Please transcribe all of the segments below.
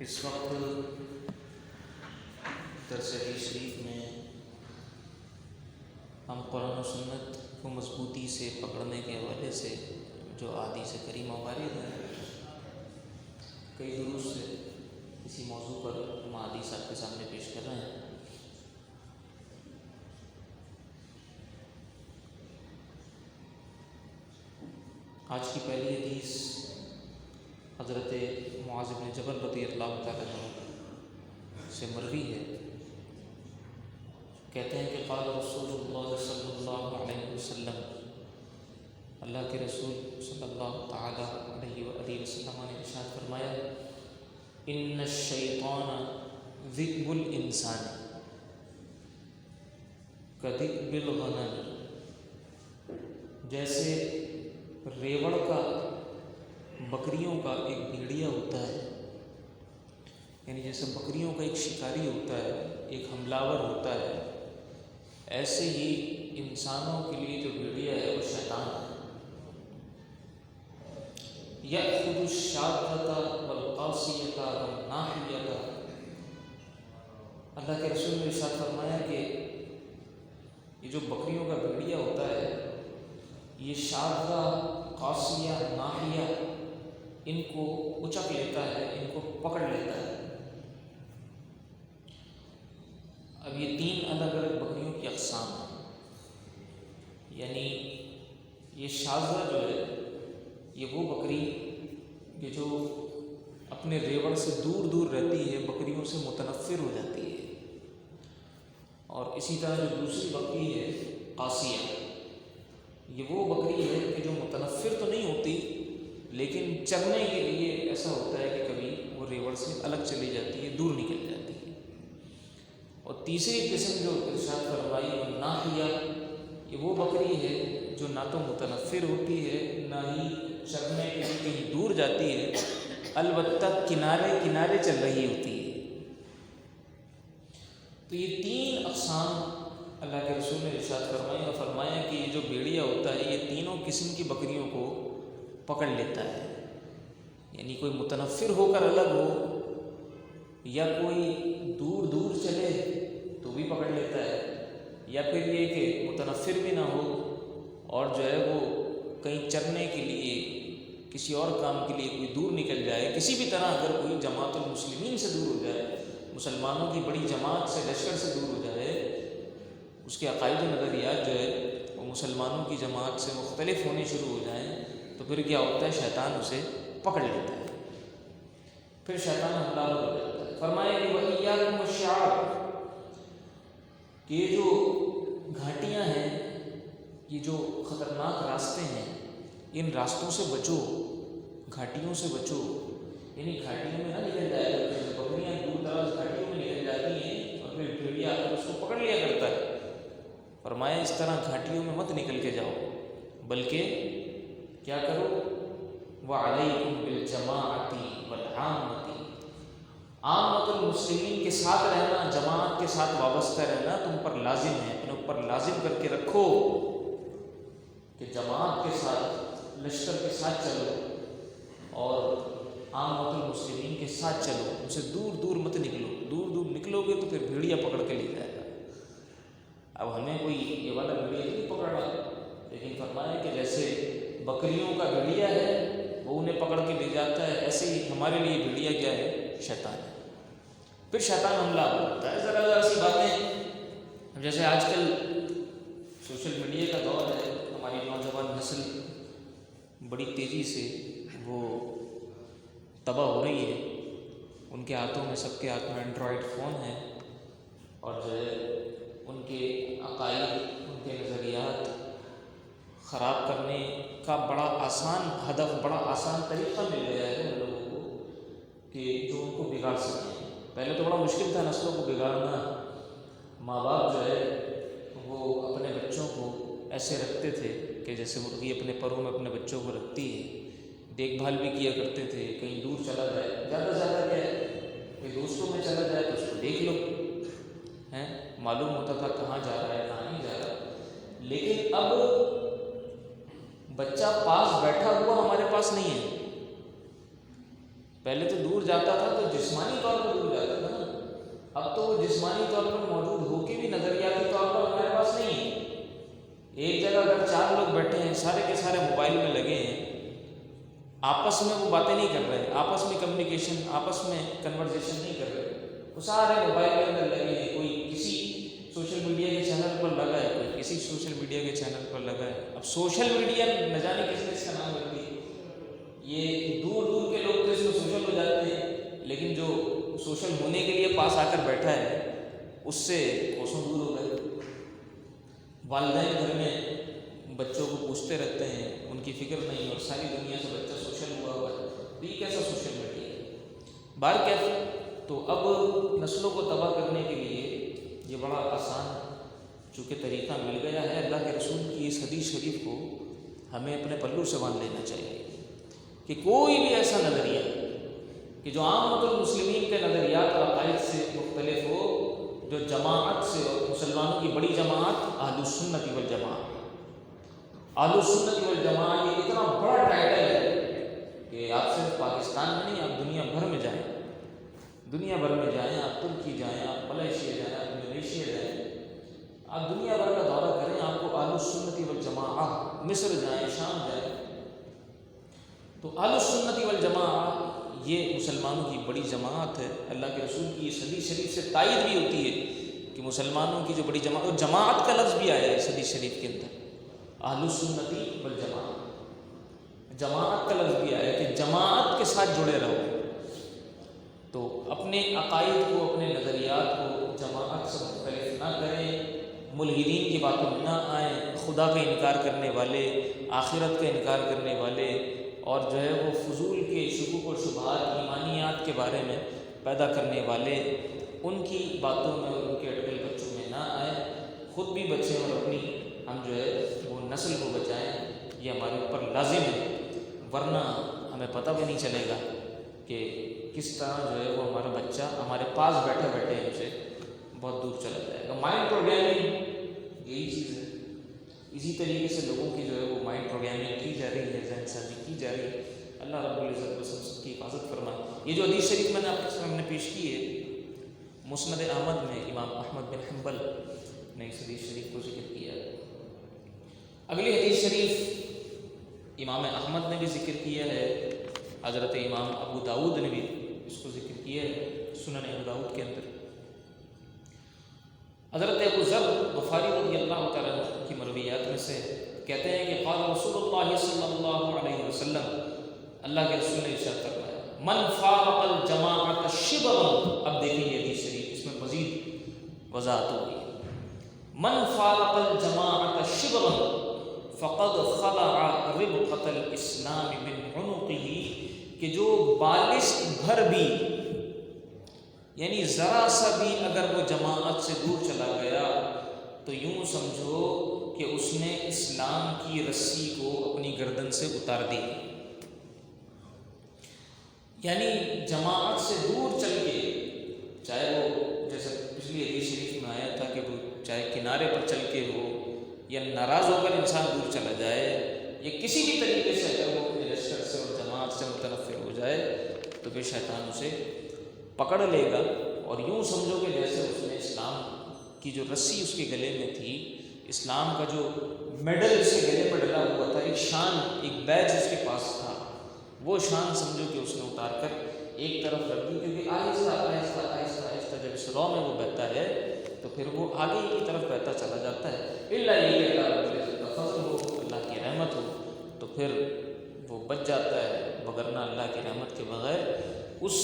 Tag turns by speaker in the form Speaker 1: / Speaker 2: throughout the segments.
Speaker 1: اس وقت درس حدیث شریف میں ہم قرآن و سنت کو مضبوطی سے پکڑنے کے حوالے سے جو احادیث کریمہ وارد ہیں، کئی دروس سے اسی موضوع پر ہم احادیث آپ کے سامنے پیش کر رہے ہیں۔ آج کی پہلی حدیث حضرت معاذ بن جبل رضی اللہ تعالیٰ عنہ سے مروی ہے۔ کہتے ہیں کہ قال رسول اللہ صلی اللہ علیہ وسلم، اللہ کے رسول صلی اللہ تعالیٰ علیہ وآلہ وسلم نے ارشاد فرمایا، ان الشیطان ذئب الانسان کذئب الغنم، جیسے ریوڑ کا بکریوں کا ایک بھیڑیا ہوتا ہے، یعنی جیسے بکریوں کا ایک شکاری ہوتا ہے، ایک حملہ ہوتا ہے، ایسے ہی انسانوں کے لیے جو بھیڑیا ہے وہ شیطان ہے۔ یأخذ الشاذۃ والقاصیۃ والناحیۃ، اللہ کے رسول نے ارشاد فرمایا کہ یہ جو بکریوں کا بھیڑیا ہوتا ہے، یہ شاذہ، قاصیہ، ناحیہ، ان کو اچک لیتا ہے، ان کو پکڑ لیتا ہے۔ اب یہ تین الگ الگ بکریوں کی اقسام ہیں، یعنی یہ شاذہ جو ہے یہ وہ بکری کہ جو اپنے ریوڑ سے دور دور رہتی ہے، بکریوں سے متنفر ہو جاتی ہے، اور اسی طرح جو دوسری بکری ہے قاصیہ، یہ وہ بکری ہے کہ جو متنفر تو نہیں ہوتی لیکن چرنے کے لیے ایسا ہوتا ہے کہ کبھی وہ ریوڑ سے الگ چلی جاتی ہے، دور نکل جاتی ہے۔ اور تیسری قسم جو ارشاد فرمائی وہ ناحیہ، یہ وہ بکری ہے جو نہ تو متنفر ہوتی ہے نہ ہی چرنے کے لیے کہیں دور جاتی ہے، البتہ کنارے کنارے چل رہی ہوتی ہے۔ تو یہ تین اقسام اللہ کے رسول نے ارشاد فرمایا اور فرمایا کہ یہ جو بھیڑیا ہوتا ہے یہ تینوں قسم کی بکریوں کو پکڑ لیتا ہے، یعنی کوئی متنفر ہو کر الگ ہو یا کوئی دور دور چلے تو بھی پکڑ لیتا ہے، یا پھر یہ کہ متنفر بھی نہ ہو اور جو ہے وہ کہیں چرنے کے لیے کسی اور کام کے لیے کوئی دور نکل جائے، کسی بھی طرح اگر کوئی جماعت المسلمین سے دور ہو جائے، مسلمانوں کی بڑی جماعت سے، لشکر سے دور ہو جائے، اس کے عقائد و نظریات جو ہے وہ مسلمانوں کی جماعت سے مختلف ہونے شروع ہو جائیں، تو پھر کیا ہوتا ہے، شیطان اسے پکڑ لیتا ہے، پھر شیطان حملہ ہو جاتا ہے۔ فرمایا کہ وَإِيَّاكُمْ وَالشِّعَابَ، کہ یہ جو گھاٹیاں ہیں، یہ جو خطرناک راستے ہیں، ان راستوں سے بچو، گھاٹیوں سے بچو، یعنی گھاٹیوں میں نہ نکل جائے گا، بکریاں دور دراز گھاٹیوں میں نکل جاتی ہیں اور پھر بھیڑیا آ کر اس کو پکڑ لیا کرتا ہے۔ فرمایا اس طرح گھاٹیوں میں مت نکل کے جاؤ، بلکہ کیا کرو، وَعَلَيْكُمْ بِالْجَمَاعَةِ وَالْعَامَّةِ، عامۃ المسلمین کے ساتھ رہنا، جماعت کے ساتھ وابستہ رہنا تم پر لازم ہے، اپنے اوپر لازم کر کے رکھو کہ جماعت کے ساتھ، لشکر کے ساتھ چلو اور عامۃ المسلمین کے ساتھ چلو، ان سے دور دور مت نکلو، دور دور نکلو گے تو پھر بھیڑیا پکڑ کے لے جائے گا۔ اب ہمیں کوئی یہ والا بھیڑیا نہیں پکڑ رہا، لیکن فرمایا کہ جیسے بکریوں کا بھیڑیا ہے وہ انہیں پکڑ کے لے جاتا ہے، ایسے ہی ہمارے لیے بھیڑیا کیا ہے، شیطان ہے۔ پھر شیطان حملہ ہوتا ہے، ذرا ذرا سی باتیں، جیسے آج کل سوشل میڈیا کا دور ہے، ہماری نوجوان نسل بڑی تیزی سے وہ تباہ ہو رہی ہے، ان کے ہاتھوں میں، سب کے ہاتھ میں اینڈرائڈ فون ہے، اور جو ہے ان کے عقائد، ان کے نظریات خراب کرنے کا بڑا آسان ہدف، بڑا آسان طریقہ مل گیا ہے ان لوگوں کو کہ جو ان کو بگاڑ سکیں۔ پہلے تو بڑا مشکل تھا نسلوں کو بگاڑنا، ماں باپ جو ہے وہ اپنے بچوں کو ایسے رکھتے تھے کہ جیسے مرغی اپنے پروں میں اپنے بچوں کو رکھتی ہے، دیکھ بھال بھی کیا کرتے تھے، کہیں دور چلا جائے، زیادہ سے زیادہ کیا ہے کہ دوستوں میں چلا جائے تو اس کو دیکھ لو، ہیں معلوم ہوتا تھا کہاں جا رہا ہے کہاں نہیں جا رہا۔ لیکن اب بچہ پاس بیٹھا ہوا ہمارے پاس نہیں ہے، پہلے تو دور جاتا تھا تو جسمانی طور پر دور جاتا تھا نا، اب تو وہ جسمانی طور پر موجود ہو کے بھی نظریاتی طور پر ہمارے پاس نہیں ہے۔ ایک جگہ اگر 4 لوگ بیٹھے ہیں، سارے کے سارے موبائل میں لگے ہیں، آپس میں وہ باتیں نہیں کر رہے، آپس میں کمیونیکیشن، آپس میں کنورزیشن نہیں کر رہے، وہ سارے موبائل کے اندر لگے ہیں، کوئی کسی سوشل میڈیا کے چینل پر لگا ہے، کوئی کسی سوشل میڈیا کے چینل پر لگا ہے۔ اب سوشل میڈیا نہ جانے کس نے اس کا نام رکھ دیا، یہ دور دور کے لوگ تو اس میں سوشل ہو جاتے ہیں، لیکن جو سوشل ہونے کے لیے پاس آ کر بیٹھا ہے اس سے کوسوں دور ہو گئے۔ والدین گھر میں بچوں کو پوچھتے رہتے ہیں، ان کی فکر نہیں، اور ساری دنیا سے بچہ سوشل ہوا ہے، تو یہ کیسا سوشل میڈیا ہے؟ بار کیسے؟ تو اب نسلوں کو تباہ کرنے کے لیے یہ بڑا آسان چونکہ طریقہ مل گیا ہے، اللہ کے رسول کی اس حدیث شریف کو ہمیں اپنے پلو سے باندھ لینا چاہیے کہ کوئی بھی ایسا نظریہ کہ جو عامت المسلمین کے نظریات اور عقائد سے مختلف ہو، جو جماعت سے، اور مسلمانوں کی بڑی جماعت اہل السنت والجماعت، اہل السنت والجماعت یہ اتنا بڑا ٹائٹل ہے کہ آپ صرف پاکستان میں نہیں، آپ دنیا بھر میں جائیں، دنیا بھر میں جائیں، آپ ترکی جائیں، آپ ملیشیا جائیں، آپ انڈونیشیا جائیں، آپ دنیا بھر کا دورہ کریں، آپ کو اہل السنت والجماعت، مصر جائیں، شام جائیں، تو اہل السنت والجماعت یہ مسلمانوں کی بڑی جماعت ہے۔ اللہ کے رسول کی اس حدیث شریف سے تائید بھی ہوتی ہے کہ مسلمانوں کی جو بڑی جماعت، اور جماعت کا لفظ بھی آیا ہے اس حدیث شریف کے اندر، اہل السنت والجماعت، جماعت کا لفظ بھی آیا ہے کہ جماعت کے ساتھ جڑے رہو۔ تو اپنے عقائد کو، اپنے نظریات کو جماعت سے مختلف نہ کریں، ملحدین کی باتوں میں نہ آئیں، خدا کا انکار کرنے والے، آخرت کا انکار کرنے والے، اور جو ہے وہ فضول کے شکوک و شبہات، ایمانیات کے بارے میں پیدا کرنے والے، ان کی باتوں میں اور ان کے اٹکل بچوں میں نہ آئیں، خود بھی بچیں اور اپنی ہم جو ہے وہ نسل کو بچائیں، یہ ہمارے اوپر لازم ہے، ورنہ ہمیں پتہ بھی نہیں چلے گا کہ کس طرح جو ہے وہ ہمارا بچہ ہمارے پاس بیٹھے بیٹھے ہم سے بہت دور چلا جائے گا۔ مائنڈ پروگرامنگ یہی چیز ہے، اسی طریقے سے لوگوں کی جو ہے وہ مائنڈ پروگرامنگ کی جا رہی ہے، ذہن سازی کی جا رہی ہے۔ اللہ رب العزت و سب کی حفاظت فرمائے۔ یہ جو حدیث شریف میں نے آپ کے سامنے پیش کی ہے، مسند احمد میں امام احمد بن حنبل نے اس حدیث شریف کو ذکر کیا ہے۔ اگلی حدیث شریف امام احمد نے بھی ذکر کیا ہے، حضرت امام ابو داؤد نے بھی اس کو ذکر کیا ہے سنن ابو داؤد کے اندر۔ حضرت ابو ذر غفاری رضی اللہ تعالیٰ عنہ کی مرویات میں سے کہتے ہیں کہ قال رسول اللہ صلی اللہ علیہ وسلم، اللہ کے رسول نے ارشاد فرمایا، من فارق الجماعۃ شبرا، اب دیکھیں یہ حدیث شریف، اس میں مزید وضاحت ہوگی، من فارق الجماعۃ شبرا فقد خلع ربقۃ الاسلام من عنقہ، کہ جو بالشت بھر بھی، یعنی ذرا سا بھی اگر وہ جماعت سے دور چلا گیا تو یوں سمجھو کہ اس نے اسلام کی رسی کو اپنی گردن سے اتار دی۔ یعنی جماعت سے دور چل کے، چاہے وہ جیسے پچھلی حدیث شریف میں آیا تھا کہ وہ چاہے کنارے پر چل کے ہو، یا ناراض ہو کر انسان دور چلا جائے، یا کسی بھی طریقے سے اگر وہ اپنے لشکر سے اور جماعت سے متنفر ہو جائے تو پھر شیطان اسے پکڑ لے گا، اور یوں سمجھو کہ جیسے اس نے اسلام کی جو رسی اس کے گلے میں تھی، اسلام کا جو میڈل اس کے گلے پر ڈلا ہوا تھا، ایک شان، ایک بیج اس کے پاس تھا، وہ شان سمجھو کہ اس نے اتار کر ایک طرف رکھ دی، کیونکہ آہستہ آہستہ آہستہ آہستہ جب اس رو میں وہ بہتا ہے تو پھر وہ آگے کی طرف بہتا چلا جاتا ہے، الا یہ کہ اللہ رب العزت کا فضل ہو، اللہ کی رحمت ہو تو پھر وہ بچ جاتا ہے، وگرنہ اللہ کی رحمت کے بغیر اس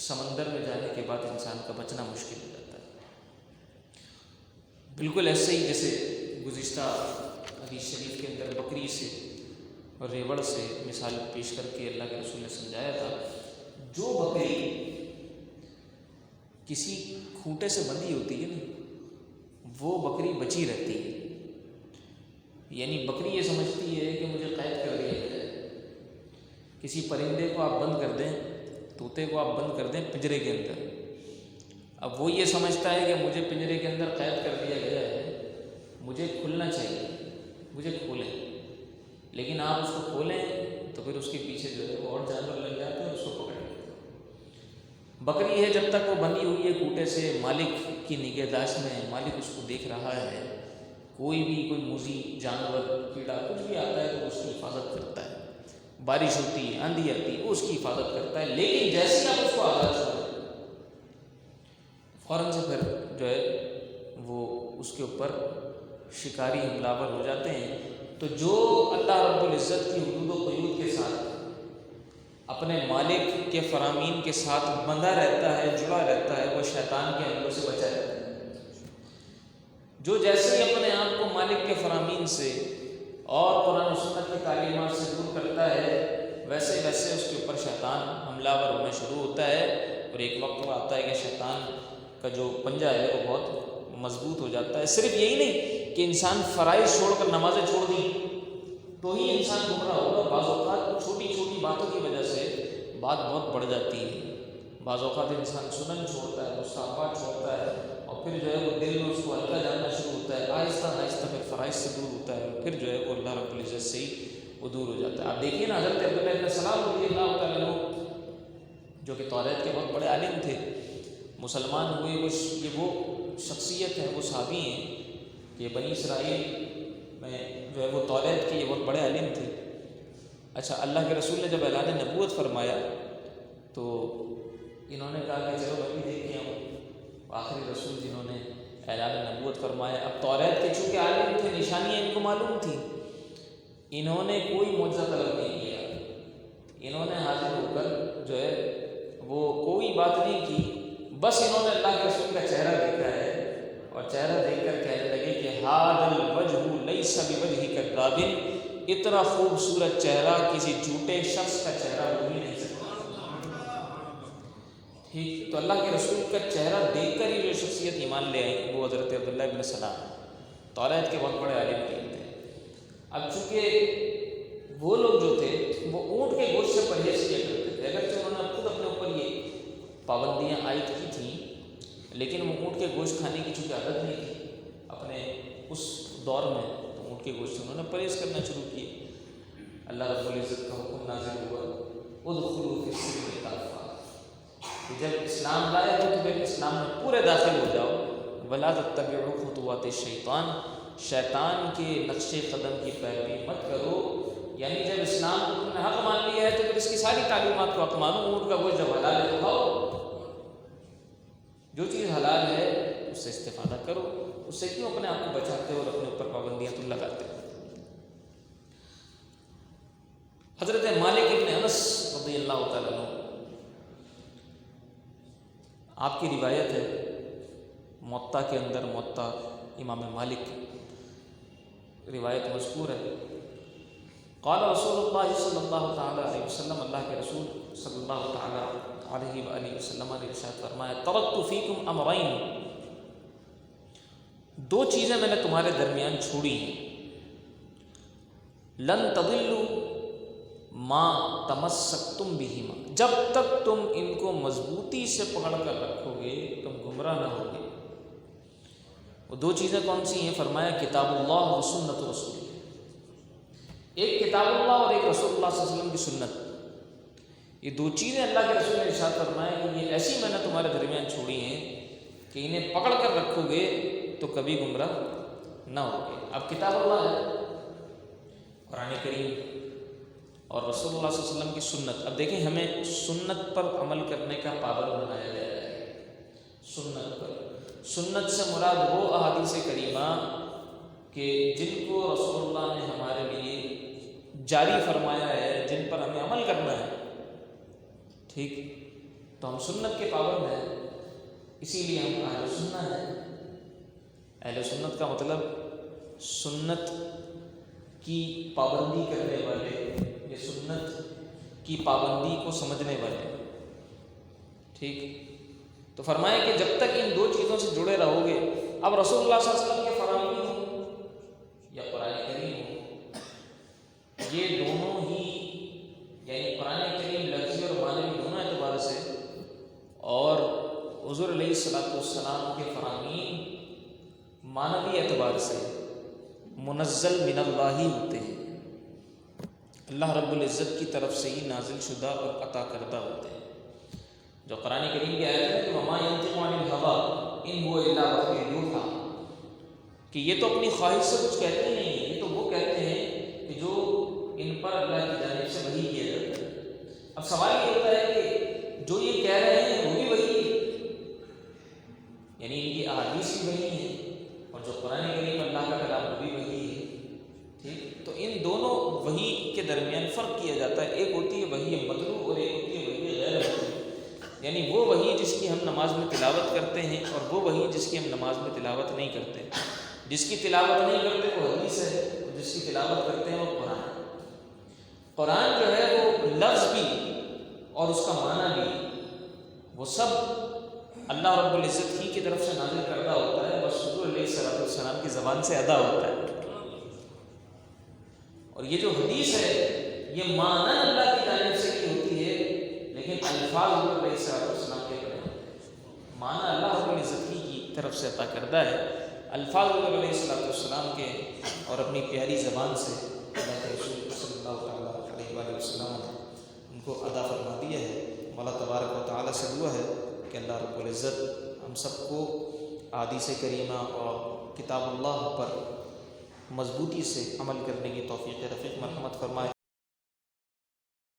Speaker 1: سمندر میں جانے کے بعد انسان کا بچنا مشکل ہو جاتا ہے۔ بالکل ایسے ہی جیسے گزشتہ حدیث شریف کے اندر بکری سے اور ریوڑ سے مثال پیش کر کے اللہ کے رسول نے سمجھایا تھا، جو بکری کسی کھوٹے سے بندھی ہوتی ہے نا، وہ بکری بچی رہتی ہے۔ یعنی بکری یہ سمجھتی ہے کہ مجھے قید کر دیا جائے، کسی پرندے کو آپ بند کر دیں، طوطے کو آپ بند کر دیں پنجرے کے اندر، اب وہ یہ سمجھتا ہے کہ مجھے پنجرے کے اندر قید کر دیا گیا ہے، مجھے کھلنا چاہیے، مجھے کھولیں، لیکن آپ اس کو کھولیں تو پھر اس کے پیچھے جو ہے وہ اور جانور لگ جاتے ہیں، اس کو بکری ہے جب تک وہ بندھی ہوئی ہے کوٹے سے، مالک کی نگہداشت میں، مالک اس کو دیکھ رہا ہے، کوئی موذی جانور کیڑا کچھ بھی آتا ہے تو اس کی حفاظت کرتا ہے، بارش ہوتی ہے، آندھی آتی ہے، وہ اس کی حفاظت کرتا ہے. لیکن جیسے ہی آپ اس کو آزاد چھوڑیں فوراً سے پھر جو ہے وہ اس کے اوپر شکاری حملہ آور ہو جاتے ہیں. تو جو اللہ رب العزت کی حدود و قیود کے ساتھ اپنے مالک کے فرامین کے ساتھ بندھا رہتا ہے، جڑا رہتا ہے، وہ شیطان کے حملوں سے بچا رہتا ہے. جو جیسے ہی اپنے آپ کو مالک کے فرامین سے اور قرآن و سنت کی تعلیمات سے دور کرتا ہے، ویسے ویسے اس کے اوپر شیطان حملہ آور ہونا شروع ہوتا ہے. اور ایک وقت وہ آتا ہے کہ شیطان کا جو پنجہ ہے وہ بہت مضبوط ہو جاتا ہے. صرف یہی نہیں کہ انسان فرائض چھوڑ کر نمازیں چھوڑ دیں تو ہی انسان گمراہ ہوگا. بعض اوقات چھوٹی چھوٹی باتوں کی وجہ سے بات بہت بڑھ جاتی ہے. بعض اوقات انسان سنن چھوڑتا ہے، مستحبات چھوڑتا ہے، اور پھر جو ہے وہ دل میں اس کو ہلکا جاننا شروع ہوتا ہے، آہستہ آہستہ پھر فرائض سے دور ہوتا ہے، پھر جو ہے وہ اللہ رب العزت سے ہی وہ دور ہو جاتا ہے. آپ دیکھیے نا حضرت عبداللہ بن سلام رضی اللہ تعالیٰ عنہ جو کہ توریت کے بہت بڑے عالم تھے، مسلمان ہوئے. وہ شخصیت ہے، وہ صحابی ہیں کہ بنی اسرائیل میں جو ہے وہ توریت کے یہ بہت بڑے عالم تھے. اچھا، اللہ کے رسول نے جب اعلان نبوت فرمایا تو انہوں نے کہا کہ چلو ابھی دیکھیں ہم آخری رسول جنہوں نے اعلان نبوت فرمایا. اب توریت کے چونکہ عالم تھے، نشانیاں ان کو معلوم تھیں، انہوں نے کوئی معجزہ طلب نہیں کیا. انہوں نے حاضر ہو کر جو ہے وہ کوئی بات نہیں کی، بس انہوں نے اللہ کے رسول کا چہرہ دیکھا ہے اور چہرہ دیکھ کر کہنے لگے کہ ھذا الوجہ لیس بوجہ کذاب، اتنا خوبصورت چہرہ کسی جھوٹے شخص کا چہرہ ہو ہی نہیں سکتا. ٹھیک، تو اللہ کے رسول کا چہرہ دیکھ کر ہی جو شخصیت ایمان لے آئی وہ حضرت عبداللہ بن سلام توریت کے بہت بڑے عالم تھے. اب چونکہ وہ لوگ جو تھے وہ اونٹ کے گوشت سے پرہیز کیا کرتے تھے، اگرچہ انہوں نے خود اپنے اوپر یہ پابندیاں عائد کی تھیں، لیکن وہ اونٹ کے گوشت کھانے کی چونکہ عادت نہیں تھی اپنے اس دور میں، تو اونٹ کے گوشت سے انہوں نے پرہیز کرنا شروع کیے. اللہ رب العزت کا حکم نازل ہوا، ادخلوا فی السلم کافہ، کہ جب اسلام لائے ہو تو پھر اسلام میں پورے داخل ہو جاؤ. ولا تتبعوا خطوات الشیطان، شیطان کے نقش قدم کی پیروی مت کرو. یعنی جب اسلام کو تم نے حق مان لیا ہے تو پھر اس کی ساری تعلیمات کو حق مانو. اونٹ کا گوشت جب حلال ہے تو کھاؤ، جو چیز حلال ہے اس سے استفادہ کرو. اس سے کیوں اپنے آپ کو بچاتے ہو اور اپنے اوپر پابندیاں تم لگاتے ہو. حضرت مالک ابن انس رضی اللہ تعالیٰ عنہ، آپ کی روایت ہے موطا کے اندر، موطا امام مالک روایت مذکور ہے. قال رسول اللہ صلی اللہ تعالیٰ علیہ وسلم، اللہ کے رسول صلی اللہ تعالیٰ علیہ وآلہ وسلم نے ارشاد فرمایا، ترکت فیکم امرین، دو چیزیں میں نے تمہارے درمیان چھوڑی ہیں، لن تضلوا ما تمسکتم بہما، جب تک تم ان کو مضبوطی سے پکڑ کر رکھو گے تم گمراہ نہ ہوگے. وہ دو چیزیں کون سی ہیں؟ فرمایا کتاب اللہ و سنت رسول، ایک کتاب اللہ اور ایک رسول اللہ صلی اللہ علیہ وسلم کی سنت. یہ دو چیزیں اللہ کے رسول نے ارشاد فرمایا کہ یہ ایسی میں نے تمہارے درمیان چھوڑی ہیں کہ انہیں پکڑ کر رکھو گے تو کبھی گمراہ نہ ہوگے. اب کتاب اللہ ہے قرآن کریم اور رسول اللہ صلی اللہ علیہ وسلم کی سنت. اب دیکھیں ہمیں سنت پر عمل کرنے کا پابند بنایا گیا ہے. سنت پر، سنت سے مراد وہ احادیث کریمہ کہ جن کو رسول اللہ نے ہمارے لیے جاری فرمایا ہے، جن پر ہمیں عمل کرنا ہے. ٹھیک، تو ہم سنت کے پابند ہیں، اسی لیے ہم اہل سنت ہیں. اہل سنت کا مطلب سنت کی پابندی کرنے والے، یہ سنت کی پابندی کو سمجھنے والے. ٹھیک، تو فرمایا کہ جب تک ان دو چیزوں سے جڑے رہو گے، اب رسول اللہ صلی اللہ علیہ وسلم کے فرامین ہوں یا قرآن کریم ہو، یہ دونوں ہی یعنی قرآن کریم لفظی اور معنوی دونوں اعتبار سے، اور حضور علیہ الصلوۃ والسلام کے فرامین معنوی اعتبار سے منزل من اللہ ہی ہوتے ہیں، اللہ رب العزت کی طرف سے ہی نازل شدہ اور عطا کردہ ہوتے ہیں. جو قرآن کریم کی آیت ہے کہ وما ينطق عن الهوى ان هو الا وحی یوحی، کہ یہ تو اپنی خواہش سے کچھ کہتے ہی نہیں، یہ تو وہ کہتے ہیں کہ جو ان پر اللہ کی جانب سے وحی کیا جاتا ہے۔ اب سوال یہ ہوتا ہے کہ جو یہ کہہ رہے ہیں وہ بھی وحی ہے، یعنی ان کی احادیث بھی وحی ہیں اور جو قرآن کریم اللہ کا کلام وہ بھی وحی ہے، ٹھیک؟ تو ان دونوں وحی کے درمیان فرق کیا جاتا ہے، ایک ہوتی ہے وحی مطلوع اور ایک ہوتی ہے وحی غیر مطلوع، یعنی وہ وحی جس کی ہم نماز میں تلاوت کرتے ہیں اور وہ وحی جس کی ہم نماز میں تلاوت نہیں کرتے۔ جس کی تلاوت نہیں کرتے وہ حدیث ہے، اور جس کی تلاوت کرتے ہیں وہ قرآن۔ قرآن جو ہے وہ لفظ بھی اور اس کا معنی بھی وہ سب اللہ رب العزت ہی کی طرف سے نازل کردہ ہوتا ہے، بس حضور علیہ الصلوۃ والسلام کی زبان سے ادا ہوتا ہے۔ اور یہ جو حدیث ہے یہ معنی اللہ کی جانب سے کی ہوتی ہے، لیکن الفاظ حضور علیہ الصلوۃ والسلام کے معنی اللہ رب العزت ہی کی طرف سے عطا کردہ ہے۔ الفاظ حضور علیہ الصلوۃ والسلام کے اور اپنی پیاری زبان سے اللہ کے رسول صلی اللہ تعالیٰ علیہ وآلہ وسلم نے ان کو ادا فرما دیا ہے۔ اللہ تبارک و تعالیٰ سے دعا ہے کہ اللہ رب العزت ہم سب کو احادیث کریمہ اور کتاب اللہ پر مضبوطی سے عمل کرنے کی توفیق رفیق مرحمت فرمائے۔